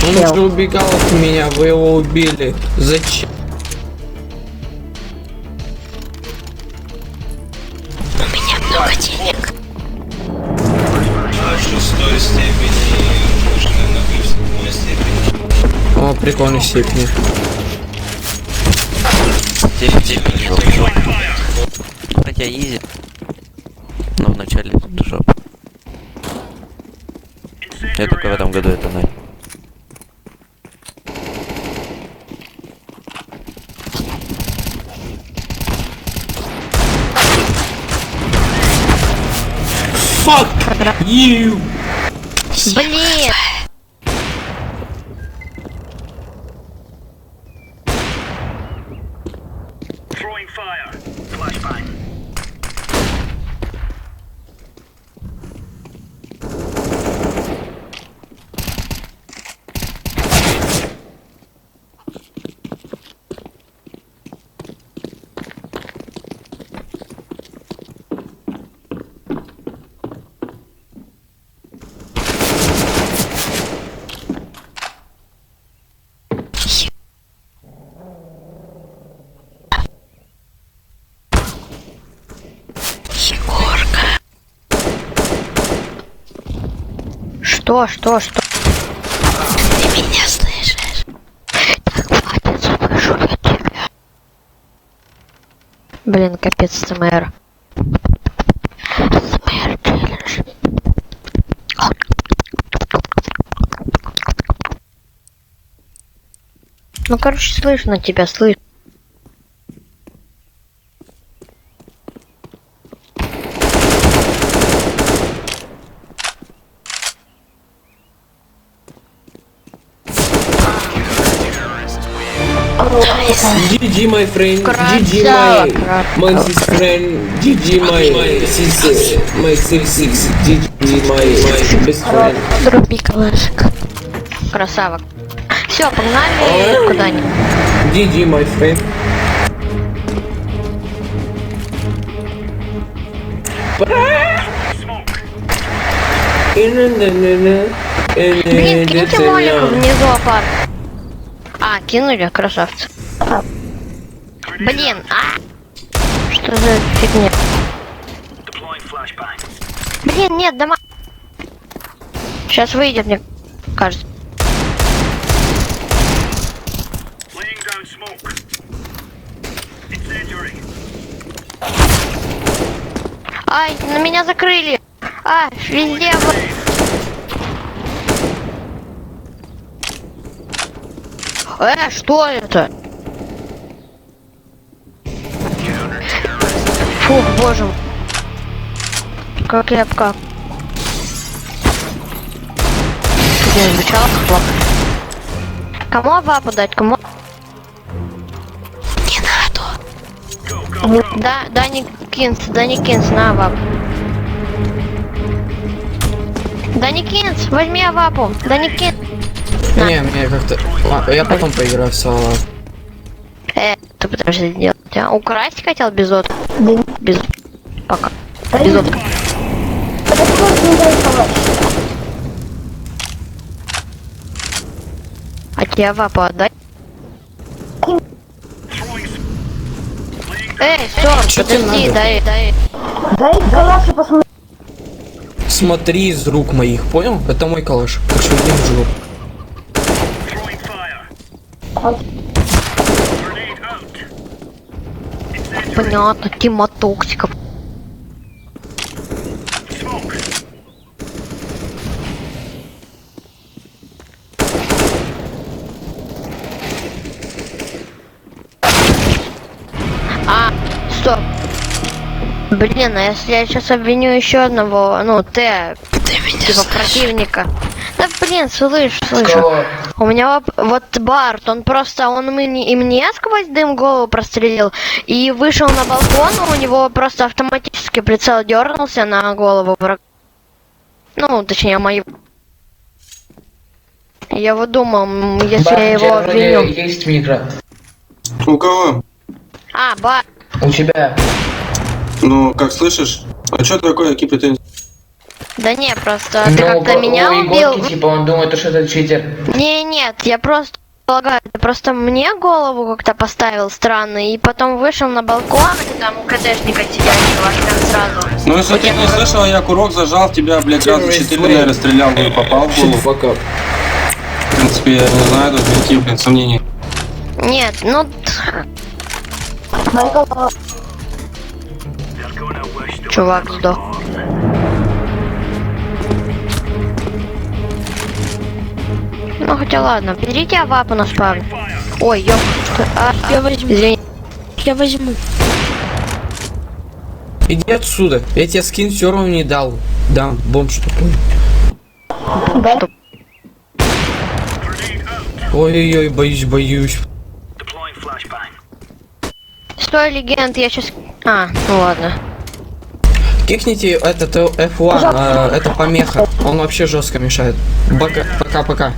Он же убегал от меня, вы его убили. Зачем? У меня много денег. На шестой степени нужно на 7 степени. О, прикольный степени. 10 степеней. Хотя изи. Но вначале тут жопа. Я только в этом году это начал. Fuck you! Блин! Throwing fire. Flashbang. Егорка. Что? Ты меня слышишь? Так, хватит, слышу я тебя. Блин, капец, СМР. СМР челлендж. Ну, короче, слышно тебя, слышно. GG my friend, GG Красава, my sis friend, GG my sis, my sis, GG my best friend. Дроби калашик. Красава. Все, погнали куда-нибудь. GG my friend. Блин, киньте молик внизу апарт. А, кинули, красавцы. Блин, что за фигня? Deploying flashbang. Блин, нет, дома. Сейчас выйдет, мне кажется. Laying down smoke. Incendiary. Ай, на меня закрыли. Везде. Что это? Фух, боже мой. Как я как. Блин, звучало как плохо. Кому авапу дать? Кому? Не надо. Да, не кинс, на авапу. Да не кинс, возьми авапу. Да не кинс. Не, мне как-то... Я потом поиграю в соло. Ты подожди делать. А? Украсть хотел безот? Без... Пока. Безотка. А тебе авапу отдать? Чё тебе подожди, надо? дай. Дай калаш и посмотри. Смотри из рук моих, понял? Это мой калаш. Так что иди в жопу. Throwing fire. Grenade out. Incendiary. Понятно, Тима Токсиков. Smoke. Стоп. Блин, а если я сейчас обвиню еще одного, типа противника. Да блин, слышь. У меня вот Барт, он мне сквозь дым голову прострелил и вышел на балкон, у него просто автоматически прицел дернулся на голову врага. Ну, точнее, мою. Я вот думал, если я его обвиню. Есть микро. У кого? А, ба. У тебя. Ну, как слышишь? А что такое, какие претензии? Да не, просто ты как-то меня у убил. Егорки, типа, он думает, что это читер. Не, нет, я просто полагаю, ты просто мне голову как-то поставил странно, и потом вышел на балкон, и там у КТшника сидящего аж прям сразу. Ну, если ты не слышал, я курок зажал, в тебя, блядь, раза 4, наверное, стрелял, и попал в Shut the голову. fuck up. В принципе, я не знаю, тут никаких, блин, сомнений. Нет, ну... Майкл, They're gonna wish they Чувак сдох. Ну хотя ладно, берите авапу на спавн. Ой, ёп. Я возьму. Извини. Я возьму. Иди отсюда. Я тебе скин все равно не дал. Дам, бомж тупой. Ой-ой-ой, боюсь. deploying flashbang. Стой, легенд, я сейчас... А, ну ладно. Кикните этот F1, это помеха. Он вообще жестко мешает. Пока.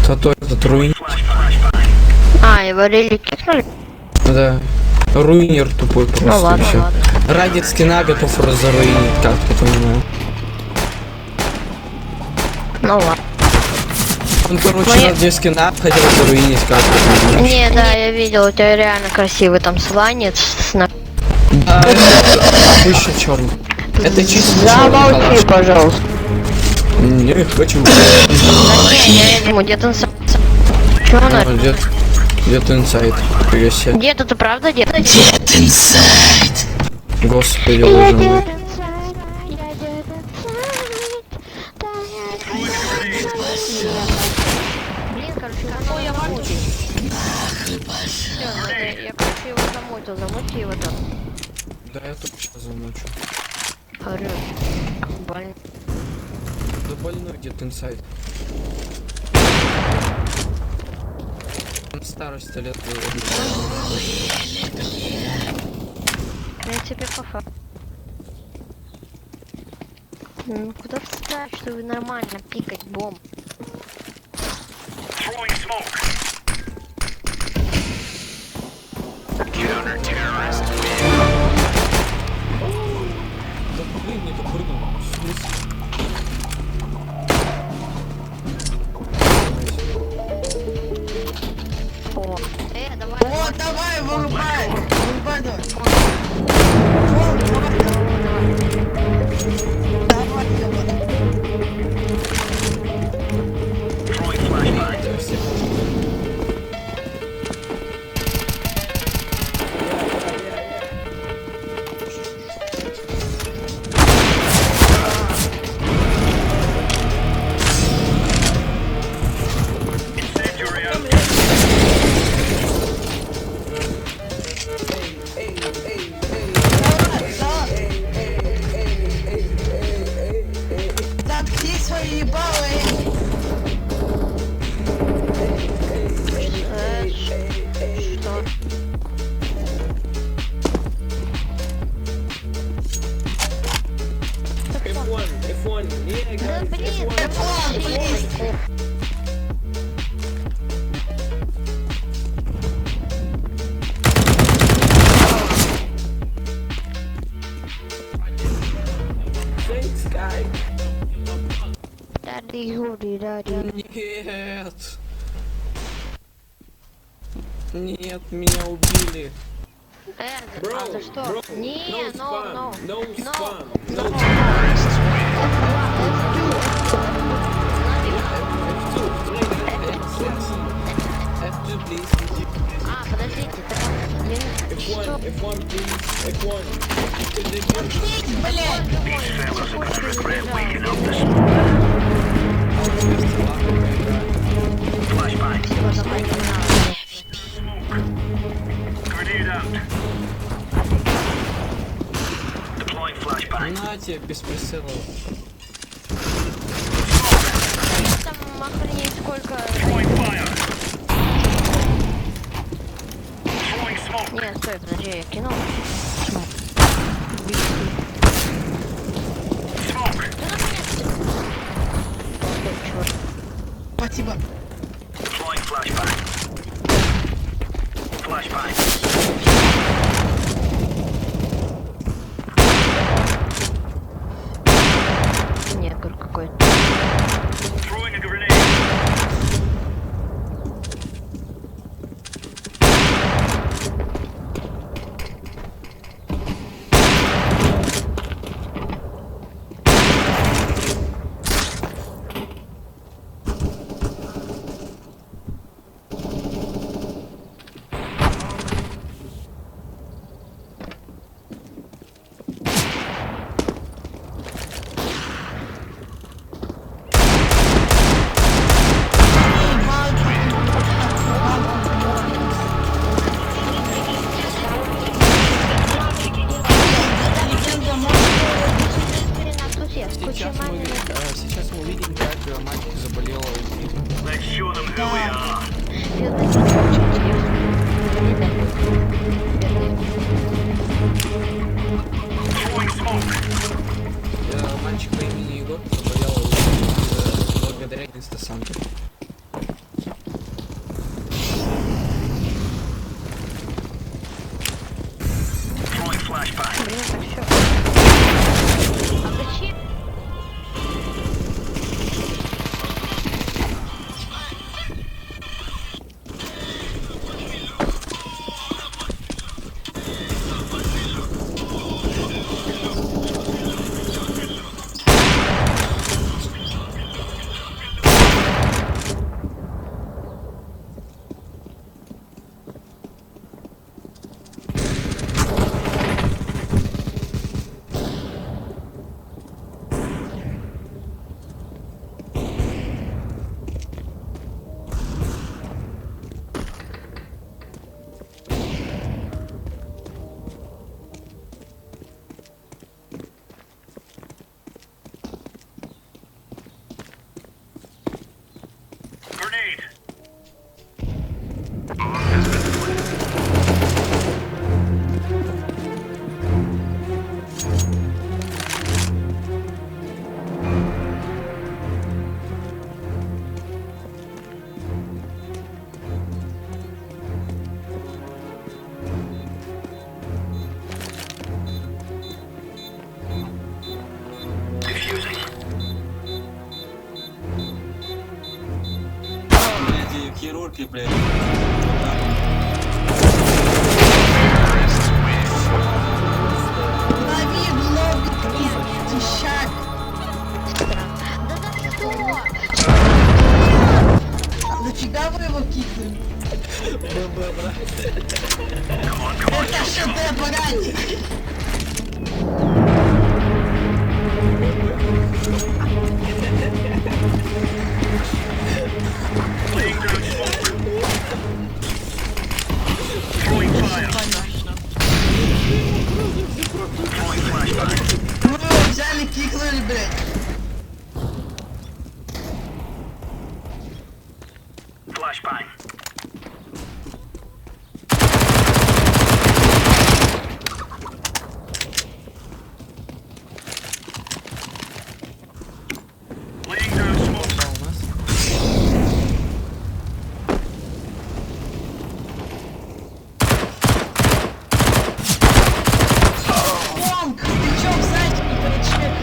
Этот руин. А, его рели кикнули? Да. Руинер тупой просто. Ну ладно, всё. ладно. Ради скина готов разоруинить, как ты понимаешь. Ну ладно. Он, короче, Моя- ради скина хотел заруинить, как ты понимаешь. Не, да, я видел, у тебя реально красивый там сланец с на... Да, это обычно черный. Это чисто Замолчи, пожалуйста. Не хочу. Да не, я возьму, где-то Чё она? Где-то инсайд. Пригаси. Где-то ты правда дед? Господи, боже мой. Блин, короче, какой я мальчик. Я, короче, его замутил его там. Да, я только сейчас замучу. Орёт. Больно. Да больной где-то инсайд. Он старости лет. Я тебе пофа. Ну куда встать, чтобы нормально пикать бомб? Throwing smoke. Да блин, не допрыгнул. В смысле? О, давай. О, Давай, вырубай. Вырубай, давай. Throwing flashbang. Да, все. Incendiary out. Заткни свои ебалы. Что? F1, не, Да блин, Нет. Нет, меня убили. а за что? Bro, Не, no spam, no spam, no. no F2, please. А, подождите, так что? F1, please. F1. Fellas are gonna regret waking up this morning. Flashbang. Grenade out. Deploying flashbang. На тебе, без прицела. Там охренеть сколько... Throwing fire. Throwing smoke. Не, стой, подожди, я кинул. Smoke. Черт. спасибо. Deploying flashbang. Flashbang. Негр какой-то. Throwing a grenade. Сейчас мы увидим, как мальчик заболел. Let's show them who we are. Throwing smoke. Мальчик по имени Егор заболел благодаря инстасанту. Throwing flashbang. Блин, так все. А зачем? Grenade. Блядь, хирурги, блядь. Лови, лови, тищак. Нафига вы его кикнули? Это ШД, братик. Laying down smoke. Throwing fire. Throwing flashbang. Мы его взяли, кикнули, блядь. Flashbang. Laying down smoke. Лонг, ты чё, сзади не перечекал?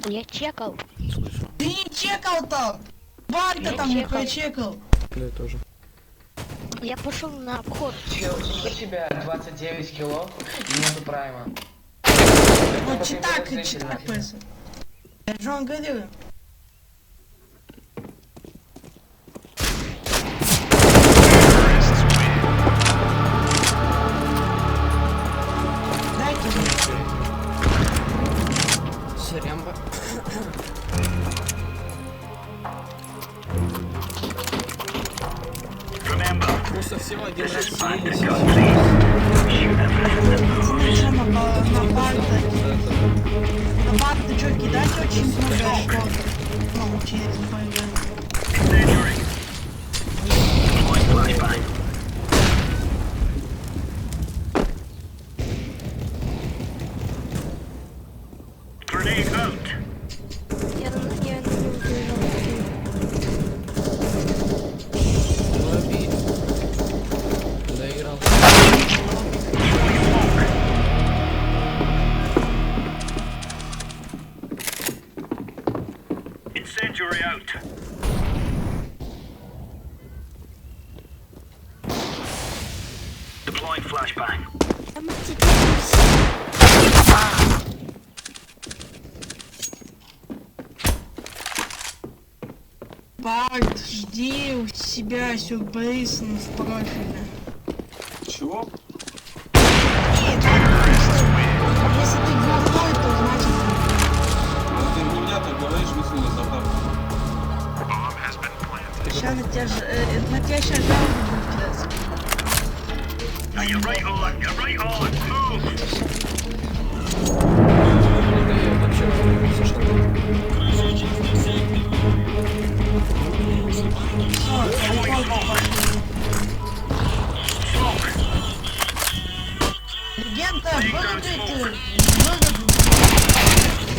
Я чекал. Слышу. Ты не чекал там! Банта там не прочекал! Да, тоже. Я пошел на обход. Чел, у тебя 29 кило и нету прайма. Вот читак, пиздец. Я же вам говорю. Дайте мне. Сорямба. Remember, Просто всего один раз find the съелись. gun, please. Shoot everything. Знаешь, на банта. На банта что, кидать очень много что? Ну, через поиграть. Incendiary. Deploying flashbang. Воробей. Доиграл. Incendiary out. Deploying flashbang. Барт, жди у себя сюрприз в профиле. Чего? Если ты глухой, то значит... Ну ты у меня так говоришь, высунули за так. Сейчас на тебя сейчас жалобы будут кидаться. You're right on. You're right on. Move. Да я вообще совершенно. Легенда, выгодите!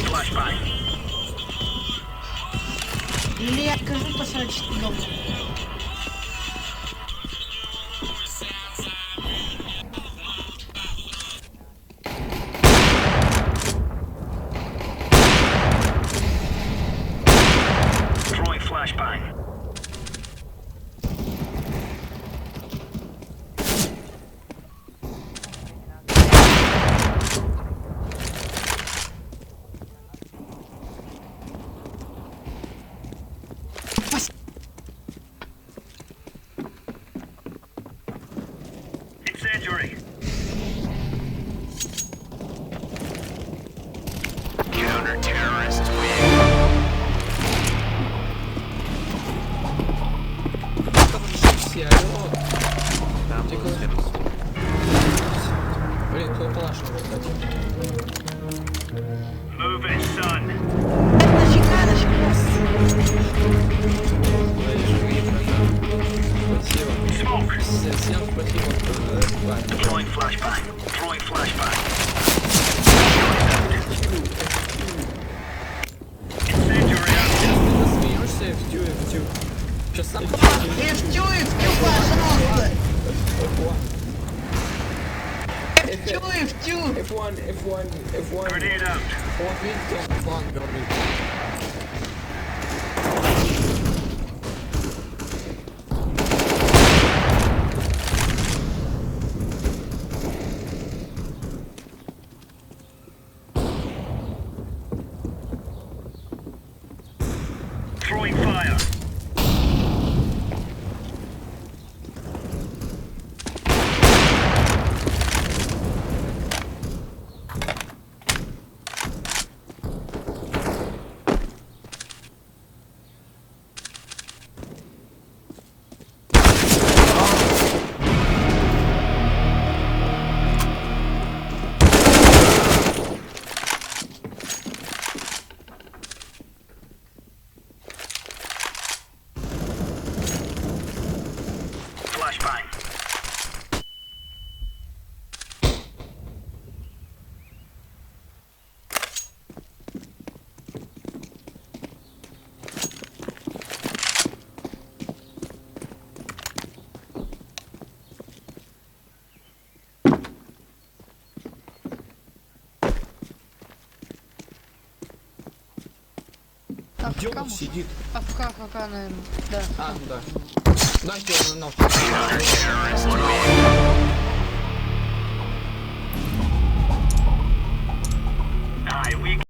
Flashbang. Или я откажу посадить дом. Throwing flashbang. Incendiary. Counter-terrorists win. Все, алло. Блин, кто калаш уже Move it, son. Нафига, нафига? Спасибо. Smoke. Всем спасибо. Deploying flashbang. Throwing flashbang. Incendiary out. Смеешься в тю. Сейчас сам Ифтю, пожалуйста! Ифтю! F1. Grenade out. Вот видите, он фланг говорит. Throwing fire. Flashbang. Где он сидит? АФК, наверное. Да. А, ну да. Дайте его на ног. Counter-terrorists win.